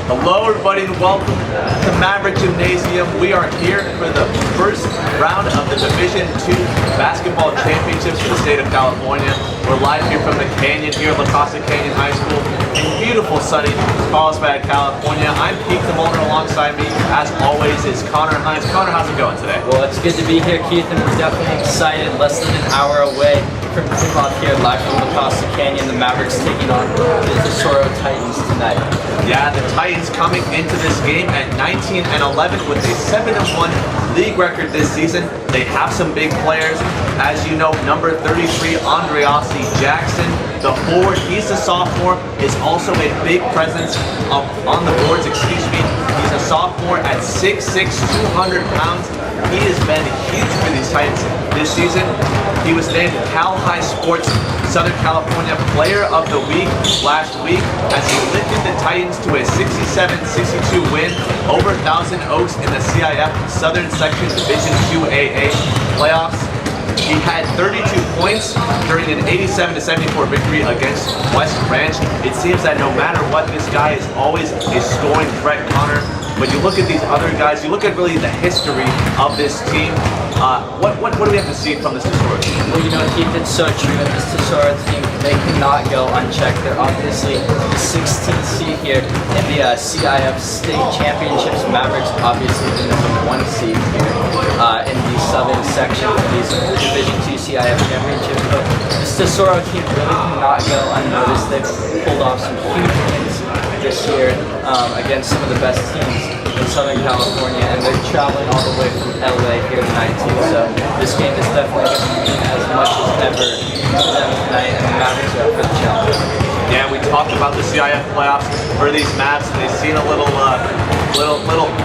Hello everybody and welcome to Maverick Gymnasium. We are here for the first round of the Division II Basketball Championships for the state of California. We're live here from the Canyon here at Costa Canyon High School in beautiful sunny Carlsbad, California. I'm Pete Demolder. Alongside me, as always, is Connor Hines. Connor, how's it going today? Well, it's good to be here, Keith, and we're definitely excited. Less than an hour away from tip-off here live from the Costa Canyon. The Mavericks taking on the Tesoro Titans tonight. Yeah, the Titans coming into this game at 19-11 with a 7-1 league record this season. They have some big players. As you know, number 33, Andreassi Jackson, the forward, he's a sophomore, is also a big presence on the boards, He's a sophomore at 6'6", 200 pounds. He has been huge for these Titans this season. He was named Cal High Sports Southern California Player of the Week last week as he lifted the Titans to a 67-62 win over Thousand Oaks in the CIF Southern Section Division II AA playoffs. He had 32 points during an 87-74 victory against West Ranch. It seems that no matter what, this guy is always a scoring threat, Connor. When you look at these other guys, you look at really the history of this team. What do we have to see from this Tesoro team? Well, you know, Keith, it's so true. In this Tesoro team, they cannot go unchecked. They're obviously the 16th seed here in the CIF State Championships. Mavericks obviously the number 1 seed here in the Southern Section of these Division II CIF Championships. But this Tesoro team really cannot go unnoticed. They've pulled off some huge wins this year against some of the best teams in Southern California, and they're traveling all the way from LA here tonight too. So this game is definitely going to mean as much as ever to them tonight, and the Mavericks are up for the challenge. Yeah, we talked about the CIF playoffs for these Mavs, and they've seen a little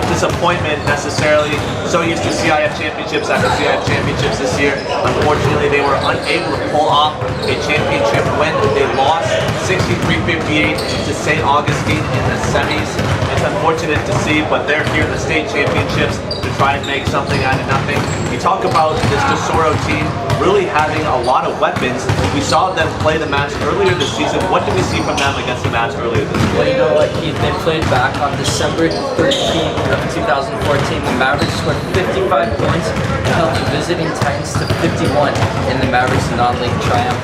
disappointment necessarily. So used to CIF championships after CIF championships this year. Unfortunately, they were unable to pull off a championship win. They lost 63-58 to St. Augustine in the semis. It's unfortunate to see, but they're here in the state championships to try and make something out of nothing. You talk about this Tesoro team really having a lot of weapons. We saw them play the Mavs earlier this season. What did we see from them against the Mavs earlier this season? Well, you know what, Keith, they played back on December 13th of 2014. The Mavericks scored 55 points and held the visiting Titans to 51 in the Mavericks non-league triumph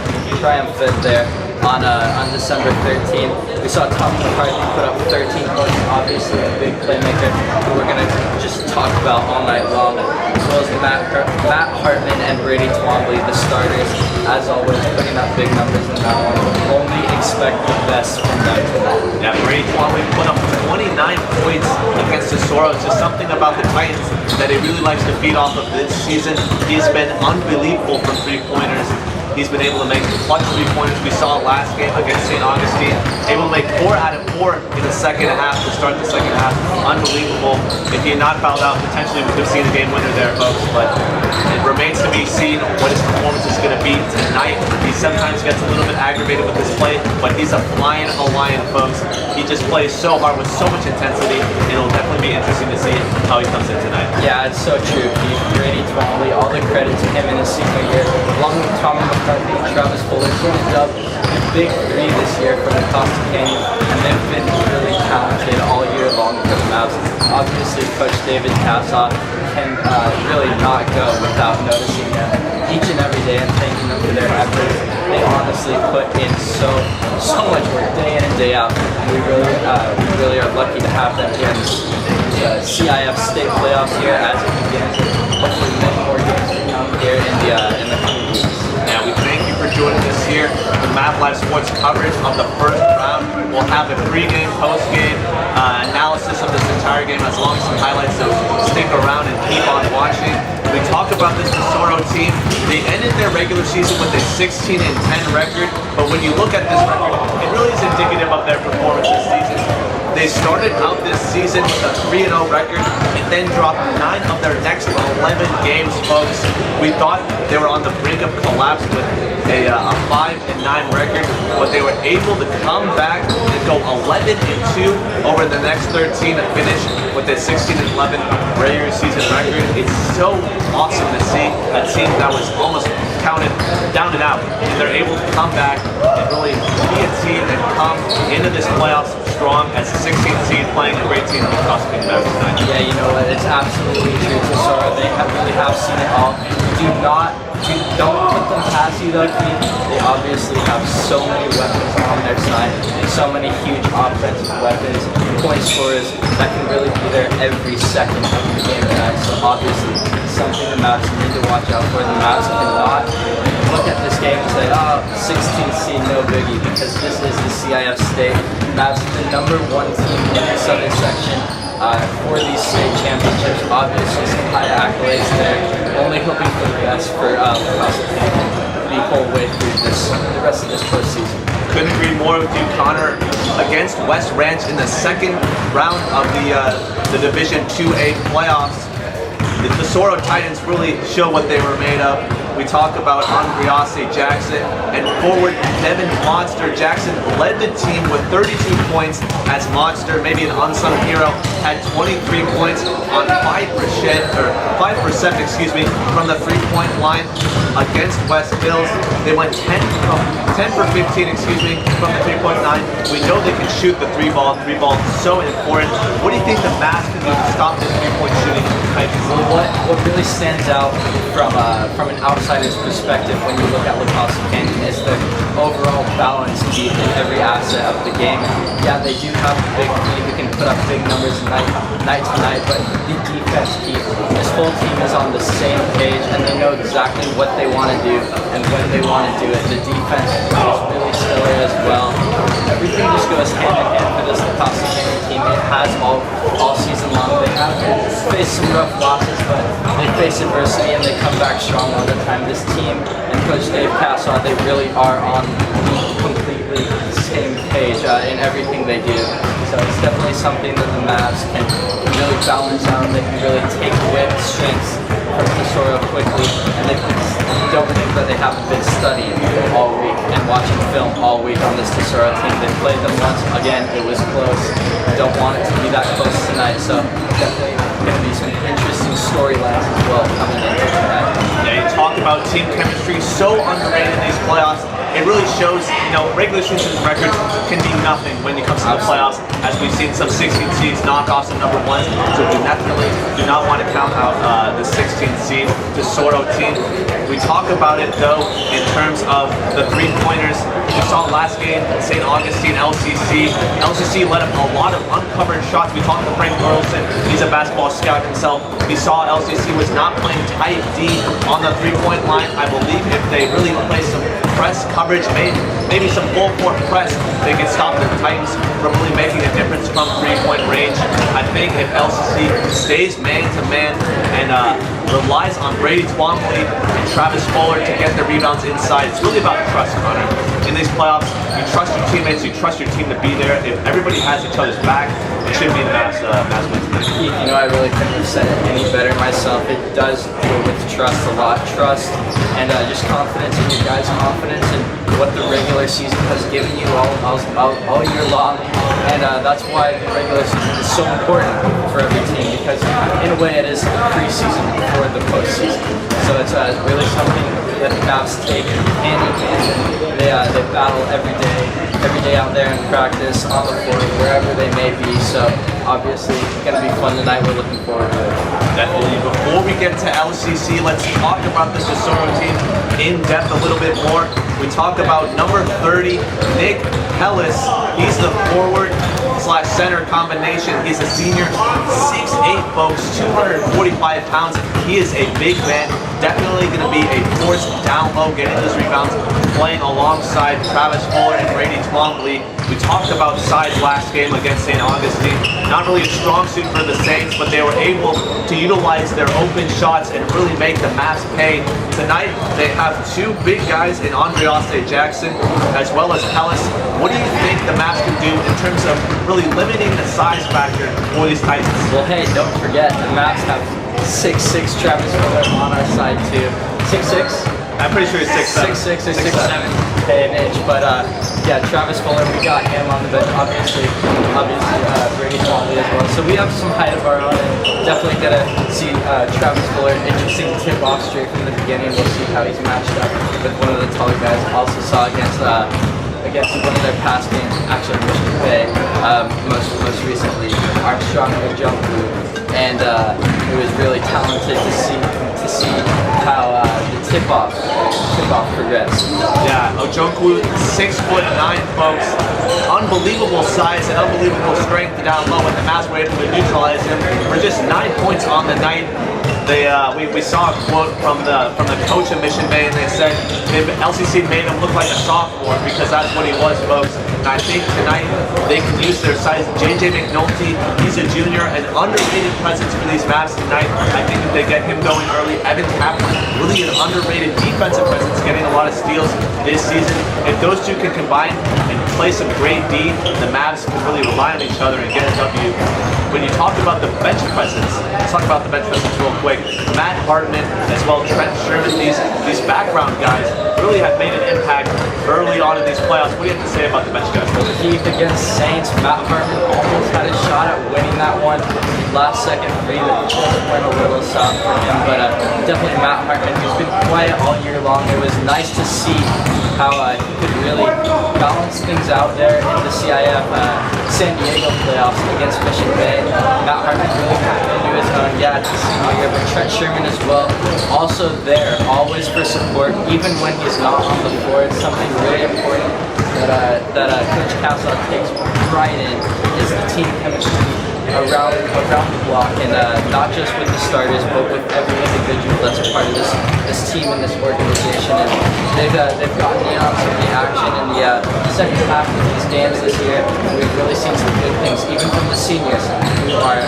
there on December 13th. We saw Tom McCarthy put up 13 points, obviously a big playmaker who we're going to just talk about all night long, as well as Matt Hartman and Brady Twombly, the starters, as always, putting up big numbers in that one. Only expect the best from them tonight. Yeah, Brady Twombly put up 29 points against Tesoro. It's just something about the Titans that he really likes to feed off of this season. He's been unbelievable from three-pointers. He's been able to make clutch three-pointers. We saw last game against St. Augustine, able to make 4 out of 4 in the second half to start the second half. Unbelievable. If he had not fouled out, potentially we could have seen the game winner there, folks. But it remains to be seen what his performance is going to be tonight. He sometimes gets a little bit aggravated with his play, but he's a flying Hawaiian, folks. He just plays so hard with so much intensity. It'll definitely be interesting to see how he comes in tonight. Yeah, it's so true, Keith. Brady Twombly, all the credit to him in his senior year, along with Tom McCarthy and Travis Fuller, teamed up a big 3 this year from the Costa Canyon, and they've been really talented all year long for the Mavs. Obviously, Coach David Kassoff can really not go without noticing them each and every day and thanking them for their efforts. They honestly put in so much work day in and day out, and we really are lucky to have them here in the CIF state playoffs here as it begins. Hopefully, many more games to come here in the coming weeks. Yeah, we thank you for joining us here for MavLife Sports coverage of the first round. We'll have a pre-game, post-game analysis of this entire game, as long as some highlights, so stick around and keep on watching. We talk about this Tesoro team. They ended their regular season with a 16-10 record, but when you look at this record, it really is indicative of their performance this season. They started out this season with a 3-0 record and then dropped 9 of their next 11 games, folks. We thought they were on the brink of collapse with a 5-9 record, but they were able to come back and go 11-2 over the next 13 to finish with a 16-11 regular season record. It's so awesome to see a team that was almost counted down and out, and they're able to come back and really be a team and come into this playoffs strong as a 16th seed playing a great team in the Costa Mavs tonight. Yeah, you know what? It's absolutely true. Tesoro, they really have seen it all. Don't put them past you though, Keith. They obviously have so many weapons on their side, so many huge offensive weapons, point scorers that can really be there every second of the game tonight. So obviously, something the Mavs need to watch out for. The Mavs cannot look at this game and say, oh, 16th seed, no biggie, because this is the CIF state. Mavs is the #1 team in the Southern section for these state championships. Obviously, some high accolades there. Only hoping for the best for Costa the whole way through the rest of this postseason. Couldn't agree more with you, Connor. Against West Ranch in the second round of the Division 2A playoffs, the Tesoro Titans really show what they were made of. We talk about Andreassi Jackson and forward Devin Monster Jackson led the team with 32 points as Monster, maybe an unsung hero, had 23 points on 5% from the three-point line against West Hills. They went 10 for 15 from the three-point line. We know they can shoot the three ball. Three ball is so important. What do you think the Mavs can do to stop this three-point shooting tonight? What really stands out from an outsider's perspective when you look at La Costa Canyon is the overall balance in every asset of the game. Yeah, they do have a big lead who can put up big numbers night to night, but the defense keep. This whole team is on the same page and they know exactly what they want to do and when they want to do it. The defense is really stellar as well. Everything just goes hand in hand for this La Costa Canyon team. It has all season long. They have faced some rough losses, but they face adversity and they come back strong all the time. This team and Coach Dave Cassaw, they really are on the completely same page in everything they do. So it's definitely something that the Mavs can really balance out. They can really take away the strengths from Tesoro quickly, and they don't think that they haven't been studying all week and watching film all week on this Tesoro team. They played them once. Again, it was close. Don't want it to be that close tonight. So definitely going to be some interesting storylines as well coming into tonight. Yeah, you talk about team chemistry, so underrated in these playoffs. It really shows, regular season records can be nothing when it comes to the playoffs, as we've seen some 16 seeds knock off some #1s. So we definitely do not want to count out the 16th seed Tesoro team. We talk about it though in terms of the three-pointers. We saw last game St. Augustine LCC. LCC let up a lot of uncovered shots. We talked to Frank Burleson. He's a basketball scout himself. We saw LCC was not playing tight D on the three-point line. I believe if they really play some press coverage, maybe some full court press, they can stop the Titans from really making a difference from three-point range. I think if LCC stays man-to-man and relies on Brady Twombly and Travis Fuller to get the rebounds inside, it's really about trust, Connor. In these playoffs, you trust your teammates, you trust your team to be there. If everybody has each other's back, it should be the Mavs win tonight. I really couldn't have said it any better myself. It does deal with trust a lot. Trust and just confidence in your guys' confidence and what the regular season has given you all year long. And that's why the regular season is so important for every team, because in a way it is preseason before the postseason. So it's really something that the Mavs take hand in hand, and they battle every day out there in practice, on the floor, wherever they may be. So obviously it's going to be fun tonight. We're looking forward to it. Definitely. Before we get to LCC, let's talk about the Tesoro team in depth a little bit more. We talked about number 30, Nick Hellis. He's the forward/center combination. He's a senior, 6'8", folks, 245 pounds. He is a big man. Definitely going to be a force down low, getting those rebounds, playing alongside Travis Fuller and Brady Twombly. We talked about size last game against St. Augustine. Not really a strong suit for the Saints, but they were able to utilize their open shots and really make the Mavs pay. Tonight, they have two big guys in Andreassi Jackson as well as Hellis. What do you think the Mavs can do in terms of really limiting the size factor for these Titans? Well, hey, don't forget, the Mavs have 6'6" Travis Fuller on our side too. 6'6"? I'm pretty sure it's 6'7". 6'6" or 6'7", an inch. But yeah, Travis Fuller, we got him on the bench. Obviously, Brady Twombly as well. So we have some height of our own, and definitely gonna see Travis Fuller. Interesting tip off straight from the beginning. We'll see how he's matched up with one of the taller guys. Also saw against against one of their past games, actually Mission Bay, most recently, Armstrong and Jumpu, and it was really talented to see how the tip-off progressed. Yeah, Ojonkwu, 6'9", folks. Unbelievable size and unbelievable strength down low, and the Mavs were able to neutralize him for just 9 points on the night. We saw a quote from the coach of Mission Bay, and they said LCC made him look like a sophomore because that's what he was, folks. And I think tonight they can use their size. JJ McNulty, he's a junior, an underrated presence for these Mavs tonight. I think if they get him going early, Evan Kaplan, really an underrated defensive presence, getting a lot of steals this season. If those two can combine and play some great D, the Mavs can really rely on each other and get a W. When you talk about the bench presence, let's talk about the bench presence real quick. Matt Hartman, as well as Trent Sherman, these background guys really have made an impact early on in these playoffs. What do you have to say about the bench guys? Well, Keith against Saints, Matt Hartman almost had a shot at winning that one. Last second free that just went a little south for him, but definitely Matt Hartman, who's been quiet all year long. It was nice to see how he could really balance things out there in the CIF San Diego playoffs against Mission Bay. Matt Hartman really kind of into his own, yeah, it's a senior year, but Trent Sherman as well, also there, always for support, even when he's not on the floor. It's something really important that Coach Castle takes pride in, is the team chemistry around the block, and not just with the starters, but with every individual that's a part of this team and this organization. And they've gotten in on some of the action in the second half of these games this year. We've really seen some good things, even from the seniors who are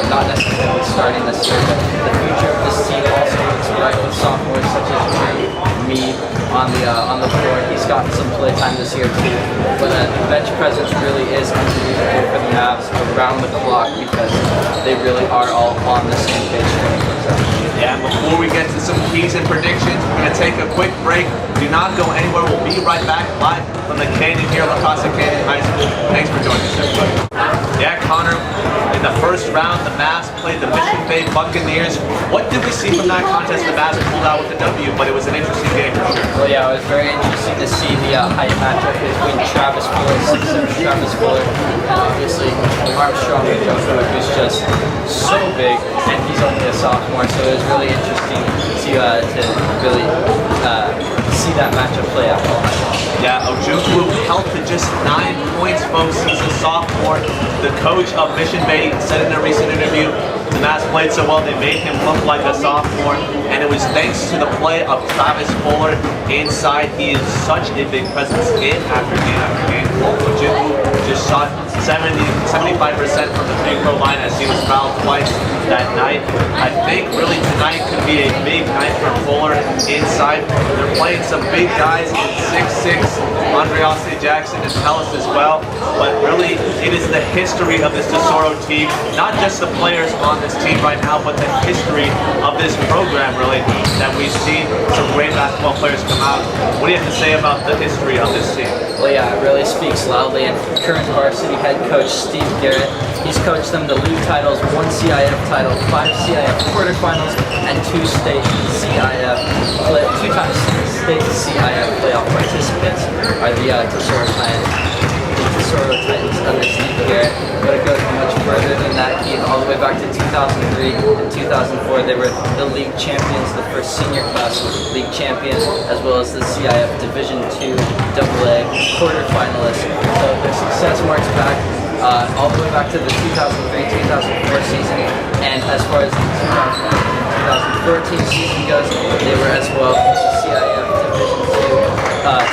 not necessarily starting this year. But the future of this team also looks bright with sophomores such as Drew Mead on the floor. He's gotten some play time this year too. But the bench presence really is unbelievable for the Mavs around the clock because they really are all on the same page. Yeah, before we get to some keys and predictions, we're going to take a quick break. Do not go anywhere. We'll be right back live from the Canyon here, La Costa Canyon High School. Thanks for joining us, everybody. Yeah, Connor, in the first round, the Mavs played the Mission Bay Buccaneers. What did we see from that contest? The Mavs pulled out with the W, but it was an interesting game for sure. Well, yeah, it was very interesting to see the height matchup between Travis Fuller, 6'7" Travis Fuller, and obviously Armstrong and Joshua, who's just so big, and he's only a sophomore, so it was really interesting to really see that matchup play out. Yeah, Ojukwu held to just 9 points, folks. He's a sophomore. The coach of Mission Bay said in a recent interview, the Mavs played so well they made him look like a sophomore, and it was thanks to the play of Travis Fuller inside. He is such a big presence game after game after game. Ojukwu just shot 75% from the free throw line as he was fouled twice that night. I think really tonight could be a big night for Fuller inside. They're playing some big guys in 6'6", Andreassi Jackson and Pellis as well. But really, it is the history of this Tesoro team, not just the players on this team right now, but the history of this program, really, that we've seen some great basketball players come out. What do you have to say about the history of this team? Well, yeah, it really speaks loudly. And current varsity head coach Steve Garrett, he's coached them to league titles, 1 CIF title, 5 CIF quarterfinals, and 2 state CIF, 2-time state CIF playoff participants are the Tesoro Titans under Steve Garrett. But it goes much further than that. All the way back to 2003 and 2004, they were the league champions, the first senior class league champions, as well as the CIF Division II AA quarterfinalists. So their success marks back all the way back to the 2003-2004 season, and as far as the 2014 season goes, they were as well CIF Division II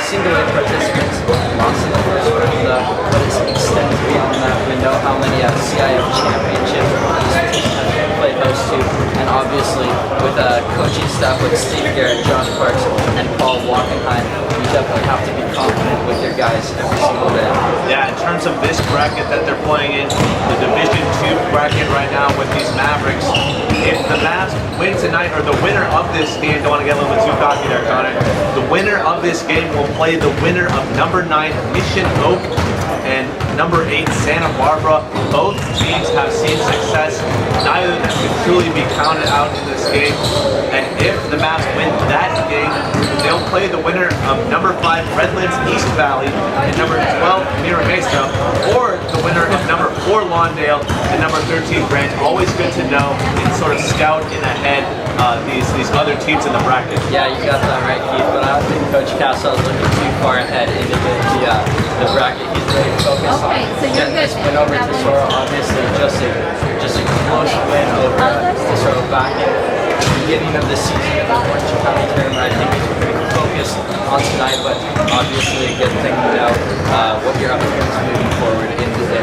single A participants, lost in the first round though, but it's extended beyond that. We know how many CIF championships these teams have played host to, and obviously with coaching staff like Steve Garrett, Josh Parks, and Paul Walkenheim, you definitely have to be confident with your guys every single day. Yeah, in terms of this bracket that they're playing in, the Division II bracket right now with these Mavericks, if the Mavs win tonight, or the winner of this game, don't want to get a little bit too cocky there, Connor, the winner of this game will play the winner of number 9 Mission Oak, and number 8 Santa Barbara. Both teams have seen success. Neither of them can truly be counted out in this game. And if the Mavs win that game, they'll play the winner of number 5 Redlands East Valley and number 12 Mira Mesa, or the winner of number 4 Lawndale and number 13 Grant. Always good to know and sort of scout in ahead these other teams in the bracket. Yeah, you got that right, Keith. But I don't think Coach Costa is looking too far ahead into the bracket. He's really focused on getting this win over Tesoro. Obviously, just a close win over Tesoro back in the beginning of the season in the Orange County tournament. I think he's pretty focused on tonight, but obviously a good thing to know what you're up against moving forward into the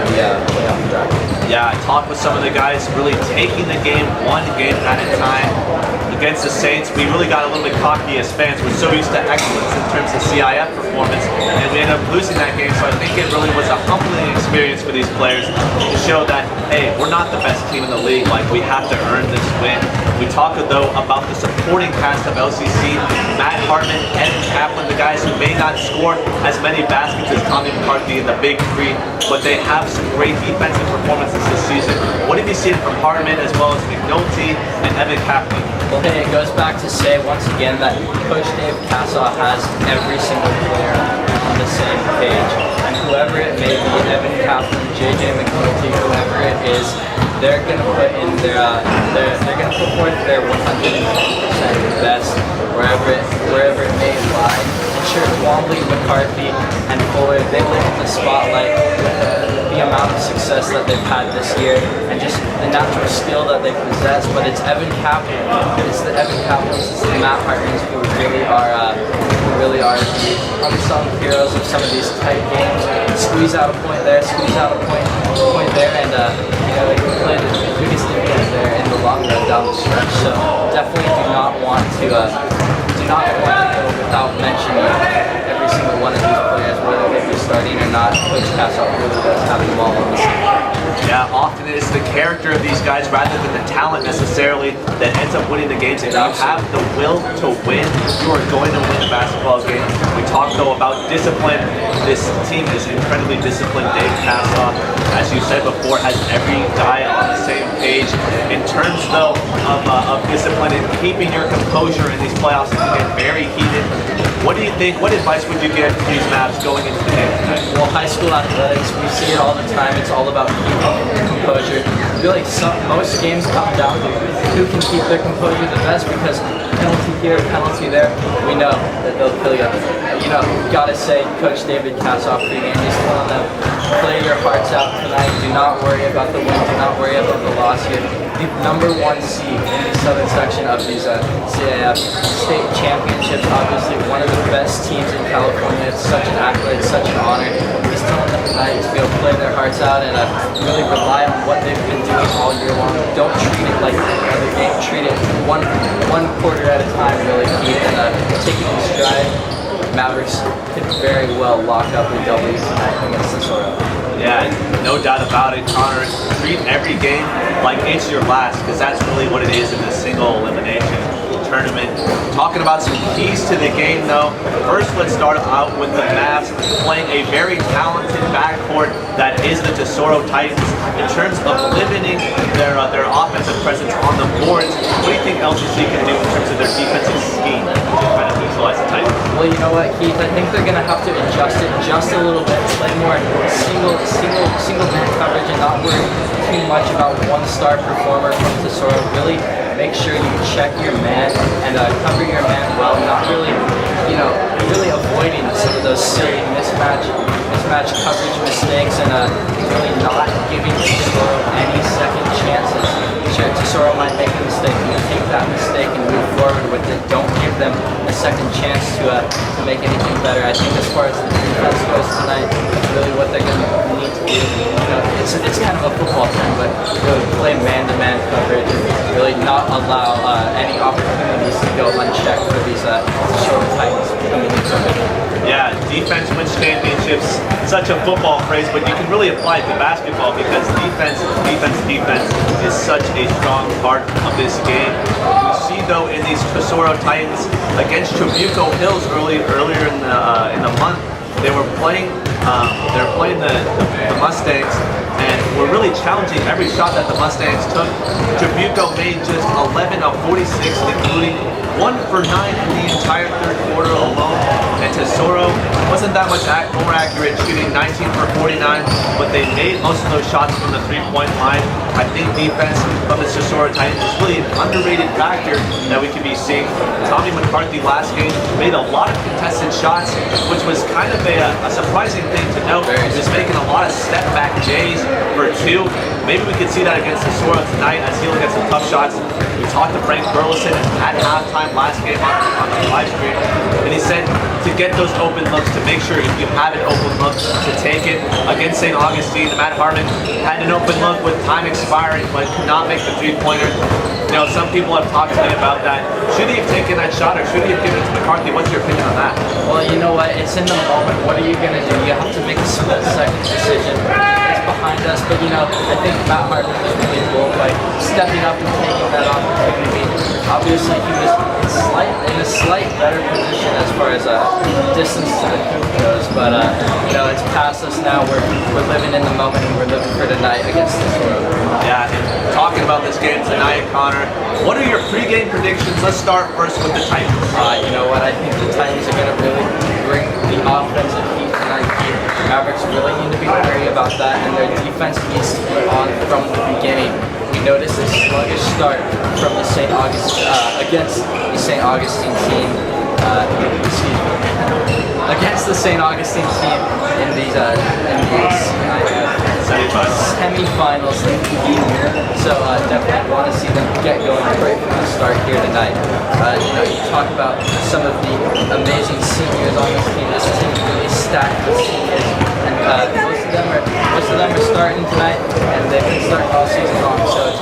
playoff bracket. Yeah, I talked with some of the guys really taking the game one game at a time. Against the Saints, we really got a little bit cocky as fans. We're so used to excellence in terms of CIF performance, and we ended up losing that game. So I think it really was a humbling experience for these players to show that, hey, we're not the best team in the league. Like, we have to earn this win. We talked, though, about the supporting cast of LCC, Matt Hartman, Evan Kaplan, the guys who may not score as many baskets as Tommy McCarthy in the Big Three, but they have some great defensive performances this season. What have you seen from Hartman as well as McNulty and Evan Kaplan? Well, hey, it goes back to say once again that Coach Dave Cassaw has every single player on the same page, and whoever it may be, Evan Kaplan, JJ McNulty, whoever it is, they're gonna put in they're gonna put forth their 110% best wherever it may lie. And sure, Twombly, McCarthy, and Fuller, they lit the spotlight with the amount of success that they've had this year and just the natural skill that they possess. But it's Evan Kaplan, it's the Matt Hartmans who really are probably some heroes of some of these tight games. Squeeze out a point there, squeeze out a point there, and they can play the biggest defense there in the long run down the stretch. So definitely do not want to go without mentioning every single one of these players, whether they be starting or not. Coach Cassaw really does have them all on the same page. Yeah, often it is the character of these guys rather than the talent necessarily that ends up winning the games. If you have the will to win, you are going to win a basketball game. We talked though about discipline. This team is incredibly disciplined. Dave Cassaw, as you said before, has every guy on the same page. In terms though of discipline and keeping your composure in these playoffs, it can get very heated. What do you think? What advice would you give to these Mavs going into the game tonight? Well, high school athletics, we see it all the time. It's all about keeping composure. I feel like most games come down to who can keep their composure the best, because penalty here, penalty there, we know that they'll kill you. Gotta say, Coach David Cassaw pregame, he's telling them, play your hearts out tonight. Do not worry about the win. Do not worry about the loss here. The number 1 seed in the southern section of these CIF state championships, obviously one of the best teams in California. It's such an accolade, such an honor. He's telling them tonight to be able to play their hearts out and really rely on what they've been doing all year long. Don't treat it like another game. Treat it one quarter at a time, really, Keith, and take it in stride. Mavericks could very well lock up a W tonight against Tesoro. Yeah, no doubt about it, Connor. Treat every game like it's your last, because that's really what it is in this single elimination tournament. Talking about some keys to the game, though. First, let's start out with the Mavs playing a very talented backcourt that is the Tesoro Titans. In terms of limiting their offensive presence on the boards, what do you think LCC can do in terms of their defensive scheme to kind of neutralize the Titans? Well, you know what, Keith? I think they're going to have to adjust it just a little bit, play more single man coverage and not worry too much about one-star performer from Tesoro. Really make sure you check your man and cover your man well, not really, really avoiding some of those silly mismatch coverage mistakes and really not giving Tesoro any second chances. Sure, Tesoro might make a mistake. You take that mistake and move forward with it. Don't give them a second chance to make anything better. I think as far as the defense goes tonight, really what they're going to need to do, it's kind of a football term, but really play man-to-man coverage and really not allow any opportunities to go unchecked for these Tesoro Titans coming into it. Yeah, defense wins championships. Such a football phrase, but you can really apply it to basketball because defense is such a strong part of this game. You see, though, in these Tesoro Titans against Trabuco Hills earlier in the month, they were playing They're playing the Mustangs, and were really challenging every shot that the Mustangs took. Tribuco made just 11 of 46, including 1 for 9 in the entire third quarter alone. And Tesoro wasn't that much more accurate, shooting 19 for 49, but they made most of those shots from the three-point line. I think defense from the Tesoro Titans is really an underrated factor that we could be seeing. Tommy McCarthy last game made a lot of contested shots, which was kind of a surprising thing to note. Just making a lot of step-back J's for 2. Maybe we could see that against Tesoro tonight as he'll get some tough shots. We talked to Frank Burleson at halftime last game on the live stream, and he said to get those open looks, to make sure if you have an open look to take it. Against St. Augustine, Matt Harmon had an open look with time expiring but could not make the three-pointer. You know, some people have talked to me about that. Should he have taken that shot or should he have given it to McCarthy? What's your opinion on that? Well, you know what? It's in the moment. What are you going to do? You have to make a split-second decision. It's behind us, but you know, I think Matt Harmon was really cool, like stepping up and taking that opportunity. Obviously, he was in a slight better position as far as distance to the hoop goes, but you know, it's past us now. We're living in the moment and we're living for tonight against this world. Yeah, and talking about this game tonight, Connor, what are your pre-game predictions? Let's start first with the Titans. You know what? I think the Titans are going to really bring the offensive heat tonight. The Mavericks really need to be wary about that, and their defense needs to be on from the beginning. We noticed a sluggish start from the St. Augustine against the St. Augustine team. Against the St. Augustine team in these semifinals. So definitely want to see them get going right from the start here tonight. You know, you talk about some of the amazing seniors on this team. This team is really stacked with seniors, and most of them are starting tonight, and they've been starting all season long. So it's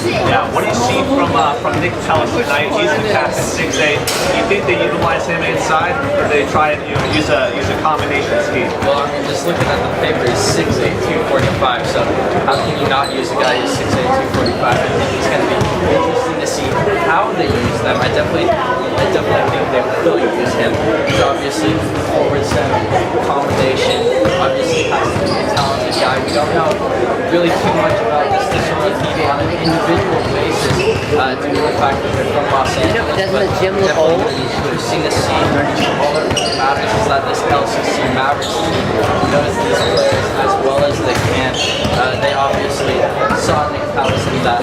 yeah, what do you see from Nick Tellis tonight? He's the captain, 6'8". Do you think they utilize him inside, or they try and use a combination scheme? Well, I mean, just looking at the paper, he's 6'8", 245. So how can you not use a guy who's 6'8", 245? I think it's going to be interesting to see how they use them. I definitely think they will use him. He's obviously forward center combination. Obviously has to be a talented guy. We don't know really too much about this Tesoro team on an individual basis due to the fact that they're from Los Angeles. Doesn't the gym look old? Interesting to see. All that really matters is that this LCC Mavericks team knows these players as well as they can. They obviously saw Nick Tellis in that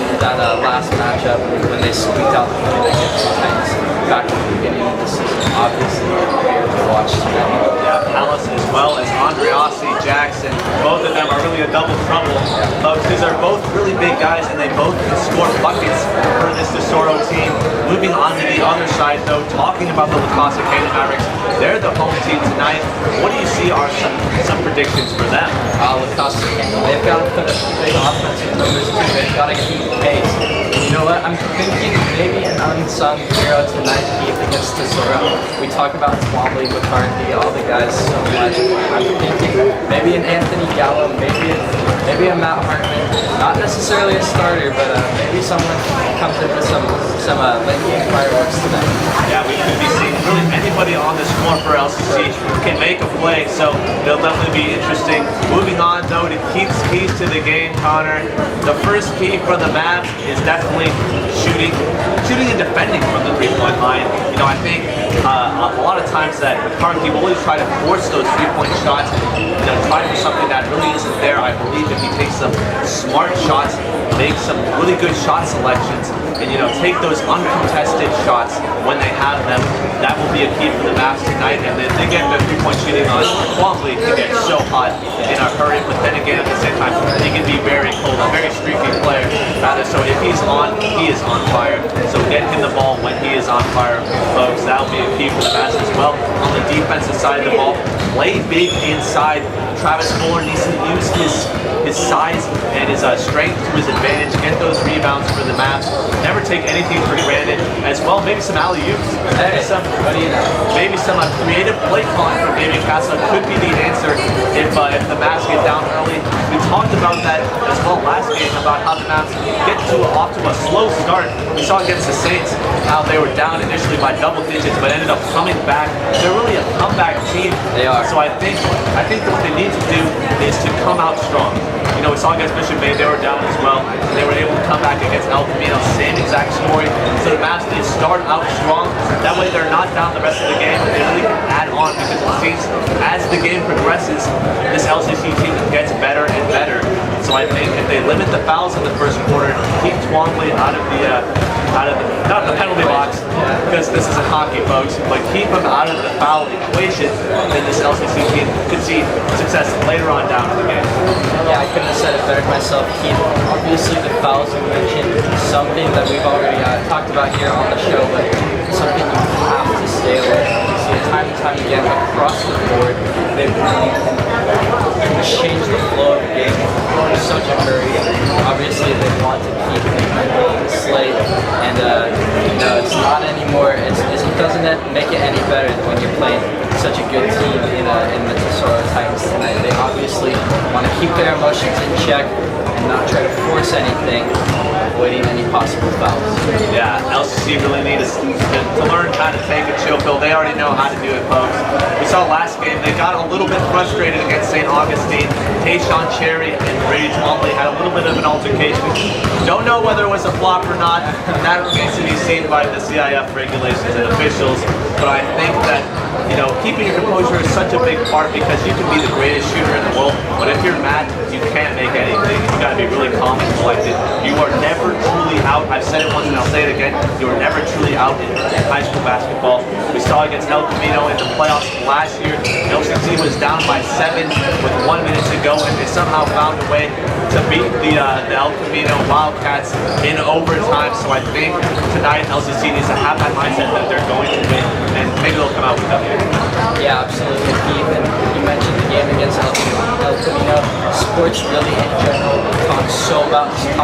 last matchup when they squeaked out the win against the Titans back at the beginning of the season. Obviously, weird to watch tonight. Yeah, Tellis as well as Andreassi, Jackson, both of them are really a double trouble, because they're both really big guys and they both can score buckets for this Tesoro team. Moving on to the other side though, talking about the Costa Mavericks, they're the home team tonight. What do you see are some predictions for them? Costa, they've got to put up big offensive numbers too. They've got to keep pace. You know what? I'm thinking maybe an unsung hero tonight against Tesoro. We talk about Twombly, McCarthy, all the guys so much. I'm thinking maybe an Anthony Gallo, maybe a Matt Hartman. Not necessarily a starter, but maybe someone comes in with some late-game fireworks tonight. Yeah, we could be seeing really anybody on this floor for LCC can make a play, so they'll definitely be interesting. Moving on though to Keith's keys to the game, Connor. The first key for the Mavs is definitely shooting and defending from the three-point line. You know, I think a lot of times that McCarthy will always try to force those three-point shots, try for something that really isn't there. I believe if he takes some smart shots, make some really good shot selections, and take those uncontested shots when they have them, that will be a key for the Mavs tonight. And then they get the three-point shooting on Twombly can get so hot in a hurry, but then again at the same time he can be very cold, a very streaky player. So if he's on, he is on fire. So get him the ball when he is on fire, folks. That'll be a key for the Mavs as well. On the defensive side of the ball, play big inside. Travis Fuller needs to use his size and his strength to his advantage. Get those rebounds for the Mavs. Never take anything for granted. As well, maybe some alley-oops. Maybe some creative play calling from David Casa could be the answer if the Mavs get down early. We talked about that as well last game, about how the Mavs get off to a slow start. We saw against the Saints how they were down initially by double digits, but ended up coming back. They're really a comeback team. They are. So I think what they need to do is to come out strong. You know, we saw against Mission Bay, they were down as well. They were able to come back against El Camino, same exact story. So the Mavs need to start out strong. That way they're not down the rest of the game, but they really can add on, because it seems as the game progresses, this LCC team gets better and better. So I think if they limit the fouls in the first quarter, keep Twombly out of the not the penalty box, because this isn't hockey, folks, but keep him out of the foul equation, then this LCC team could see success later on down in the game. Yeah, I couldn't have said it better myself, Keith. Obviously, the fouls you mentioned, something that we've already talked about here on the show, but something you have to stay away from. You see it time and time again across the board. They really can change the flow of the game in such a hurry. Obviously, they want to keep the clean slate, and it's not anymore. It doesn't make it any better when you're playing such a good team in the Tesoro Titans tonight. They obviously want to keep their emotions in check and not try to force anything, avoiding any possible fouls. Yeah, LCC really needs to learn how to take a chill pill. They already know how to do it, folks. We saw last game, they got a little bit frustrated against St. Augustine. Tayshaun Cherry and Brady Twombly had a little bit of an altercation. Don't know whether it was a flop or not. That remains to be seen by the CIF regulations and officials. But I think that, you know, keeping your composure is such a big part, because you can be the greatest shooter in the world, but if you're mad, you can't make anything. You gotta be really calm and collected. You are never truly out. I've said it once and I'll say it again. You are never truly out in high school basketball. We saw against El Camino in the playoffs last year. LCC was down by 7 with 1 minute to go, and they somehow found a way to beat the El Camino Wildcats in overtime. So I think tonight LCC needs to have that mindset that they're going to win, and maybe they'll come out with W. Yeah, absolutely, Keith. And you mentioned the game against El Camino. Sports really in general talk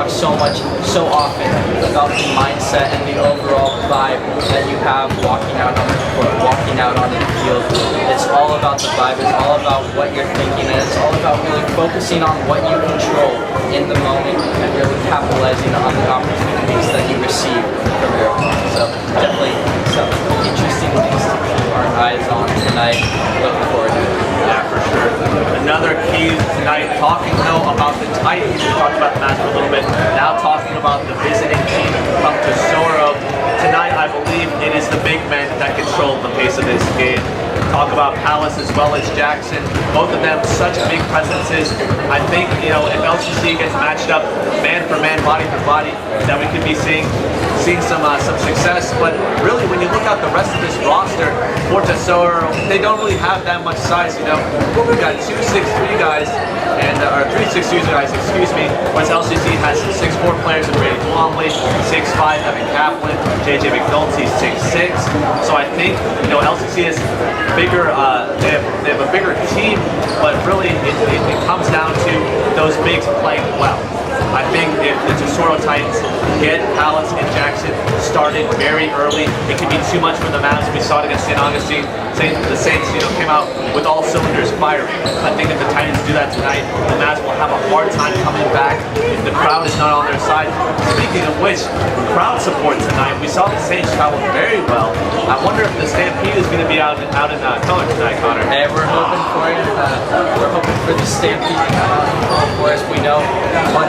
so much, so often about the mindset and the overall vibe that you have walking out on the court, walking out on the field. It's all about the vibe. It's all about what you're thinking, and it's all about really focusing on what you control in the moment and really capitalizing on the opportunities that you receive from your opponent. So definitely some interesting things to keep our eyes on tonight. Looking forward to it. Yeah, for sure. Another key tonight, talking though about the Titans. We talked about the Mavs for a little bit. Now talking about the visiting team from Tesoro. Tonight, I believe it is the big men that control the pace of this game. Talk about Palace as well as Jackson. Both of them such big presences. I think, you know, if LCC gets matched up man for man, body for body, that we could be seeing some success. But really, when you look at the rest of this roster for Tesoro, they don't really have that much size. You know, we've got 2 6'3" guys or 3 6'2" guys, excuse me. Whereas LCC has 6'4" players in Brady Twombly, 6'5" Evan Kaplan, JJ McNulty, 6'6". So I think, you know, LCC is bigger. They have a bigger team, but really it comes down to those bigs playing well. I think if the Tesoro Titans get Palace and Jackson started very early, it could be too much for the Mavs. We saw it against St. Augustine. The Saints, you know, came out with all cylinders firing. I think if the Titans do that tonight, the Mavs will have a hard time coming back if the crowd is not on their side. Speaking of which, crowd support tonight. We saw the Saints travel very well. I wonder if the Stampede is going to be out in color tonight, Connor. Hey, we're hoping for it. We're hoping for the Stampede to come out in full force. We know what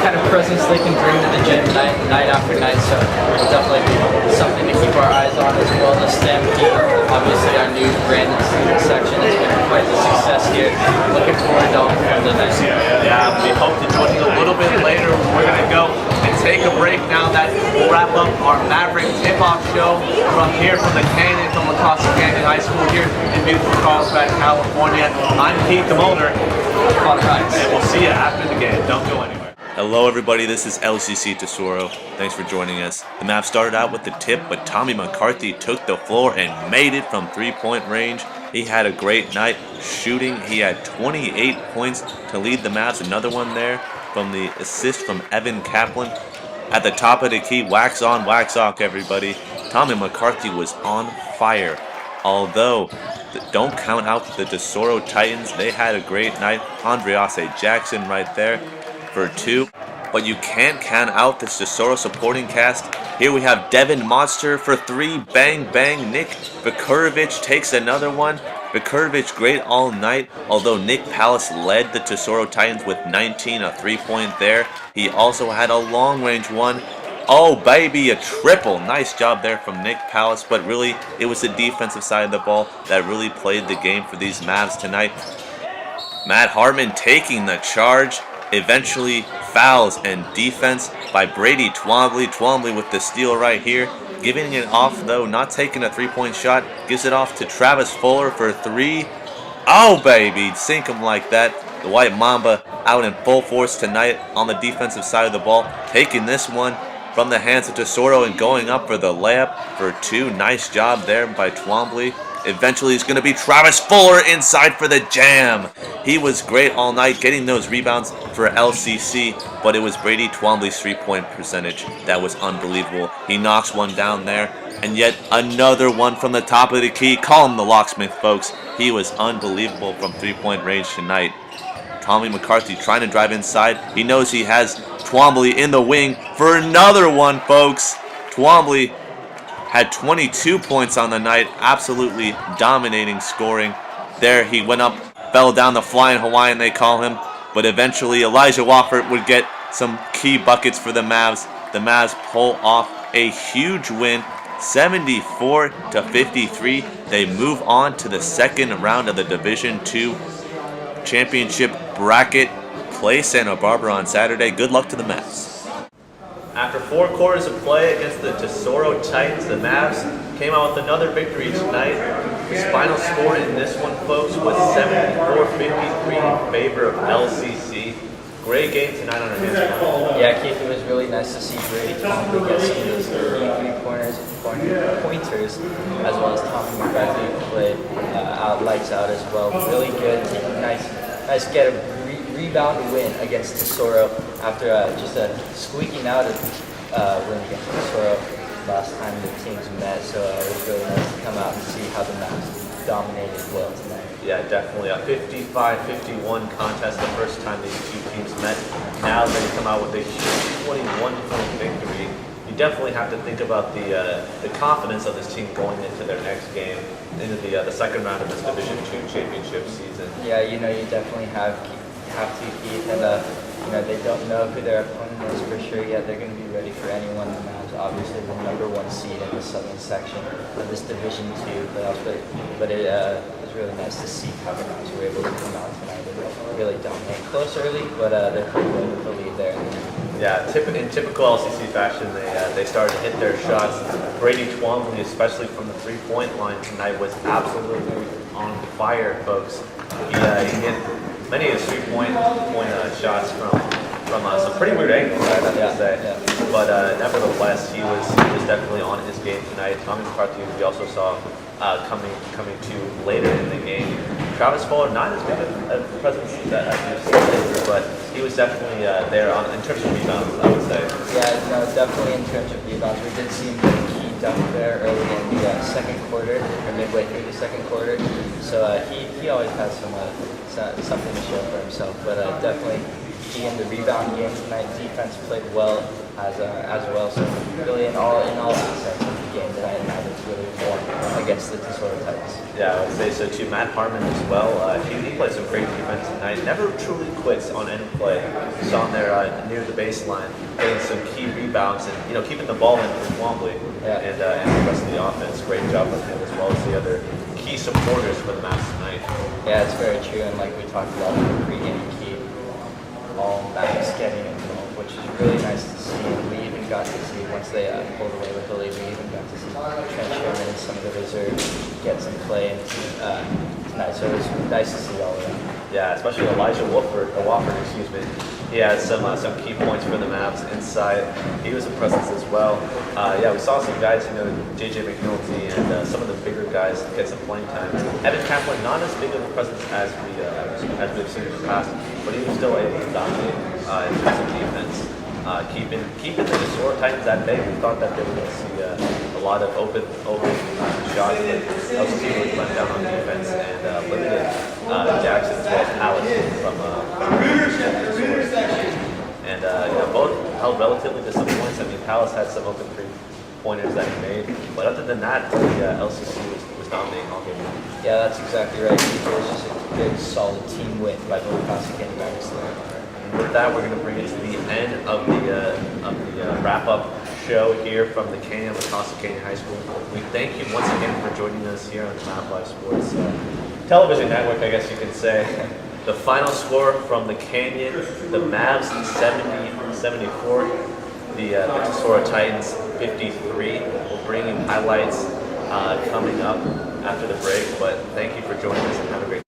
kind of presence they can bring to the gym night after night. So it'll definitely be something to keep our eyes on, as well as Stampede. Obviously, our new branded student section has been quite a success here. Looking forward to all the events. Yeah, we hope to join you a little bit later. We're going to go and take a break now. That will wrap up our Maverick tip-off show from the Canyon, from La Costa Canyon High School here in beautiful Carlsbad, California. I'm Keith Demolder, Connor Hines, and we'll see you after the game. Don't go anywhere. Hello everybody, this is LCC Tesoro. Thanks for joining us. The Mavs started out with the tip, but Tommy McCarthy took the floor and made it from three-point range. He had a great night shooting. He had 28 points to lead the Mavs. Another one there from the assist from Evan Kaplan. At the top of the key, wax on, wax off, everybody. Tommy McCarthy was on fire. Although, don't count out the Tesoro Titans. They had a great night. Andrease Jackson right there for 2. but you can't count out this Tesoro supporting cast. Here we have Devin Monster for 3, bang bang. Nick Vikurovic takes another one. Vikurovic great all night, although Nick Palace led the Tesoro Titans with 19, a 3-point there. He also had a long-range one. Oh baby, a triple. Nice job there from Nick Palace, but really it was the defensive side of the ball that really played the game for these Mavs tonight. Matt Hartman taking the charge, eventually fouls and defense by Brady Twombly. Twombly with the steal right here. Giving it off though, not taking a 3-point shot. Gives it off to Travis Fuller for 3. Oh baby, sink him like that. The White Mamba out in full force tonight on the defensive side of the ball. Taking this one from the hands of Tesoro and going up for the layup for 2. Nice job there by Twombly. Eventually it's going to be Travis Fuller inside for the jam. He was great all night getting those rebounds for LCC, but it was Brady Twombly's 3-point percentage that was unbelievable. He knocks one down there, and yet another one from the top of the key. Call him the locksmith, folks. He was unbelievable from 3-point range tonight. Tommy McCarthy trying to drive inside. He knows he has Twombly in the wing for another one, folks. Twombly had 22 points on the night, absolutely dominating scoring. There he went up, fell down the flying Hawaiian they call him, but eventually Elijah Wofford would get some key buckets for the Mavs. The Mavs pull off a huge win, 74-53. They move on to the second round of the Division II championship bracket. Play Santa Barbara on Saturday. Good luck to the Mavs. After 4 quarters of play against the Tesoro Titans, the Mavs came out with another victory tonight. The final score in this one, folks, was 74-53 in favor of LCC. Great game tonight on our hands. Yeah, Keith, it was really nice to see Brady Twombly get some of those three-pointers, as well as Tommy McCarthy played lights out as well. Really good, nice get a rebound win against Tesoro after just a squeaking out of win against Tesoro last time the teams met. So it was really nice to come out and see how the Mavs dominated well tonight. Yeah, definitely a 55-51 contest the first time these two teams met. Now they come out with a huge 21-point victory. You definitely have to think about the confidence of this team going into their next game, into the second round of this Division II championship season. Yeah, you definitely have to Keith, and they don't know who their opponent is for sure yet. They're going to be ready for anyone. The Mavs, obviously, the #1 seed in the southern section of this Division II playoffs, but it was really nice to see how the Mavs were able to come out tonight and really dominate close early, but they're pretty good with the lead there. Yeah, in typical LCC fashion, they started to hit their shots. Brady Twombly, especially from the 3-point line tonight, was absolutely on fire, folks. He hit many of his 3-point shots from some pretty weird angles, I have to say. Yeah. But nevertheless, he was definitely on his game tonight. Tommy McCarthy, we also saw coming to later in the game. Travis Fuller, not as big a presence as you've seen later, but he was definitely there in terms of rebounds, I would say. Yeah, definitely in terms of rebounds. We did see him get a key dunk there early in the second quarter, or midway through the second quarter. So he always has something to show for himself. But definitely he in the rebound game tonight. Defense played well as well. So really in all aspects of the game tonight, Mavericks really won against the Tesoro Titans. Yeah, I would say so too. Matt Hartman as well. He played some great defense tonight. Never truly quits on any play. You saw him there near the baseline, getting some key rebounds and keeping the ball in for Twombly and the rest of the offense. Great job with him as well as the other key supporters for the Mavs tonight. Yeah, it's very true. And like we talked about in the pregame, Keith, all Mavs getting involved, which is really nice to see. And we even got to see once they pulled away with the lead, we even got to see Trent Sherman and some of the reserves get some play tonight. So it was nice to see all of that. Yeah, especially Elijah Wofford, excuse me. He had some key points for the Mavs inside. He was a presence as well. We saw some guys, JJ McNulty and some of the bigger guys get some playing time. Evan Kaplan, not as big of a presence as we've seen in the past, but he was still able to dominate in terms of defense. Keeping the Tesoro Titans at bay. We thought that they were going to see a lot of open shots, but LCC really went down on defense and limited Jackson as well as Alex from Tesoro. And both well, relatively disappoints. I mean, Palace had some open three-pointers that he made, but other than that, the LCC was dominating all game. Yeah, that's exactly right. It was just a good, solid team win by both Costa Canyon Mavericks there. With that, we're going to bring it to the end of the wrap-up show here from the Canyon of Costa Canyon High School. We thank you once again for joining us here on the MavLife Sports television network, I guess you can say. The final score from the Canyon, the Mavs 70-74, the Tesoro Titans 53. We'll bring you highlights coming up after the break, but thank you for joining us.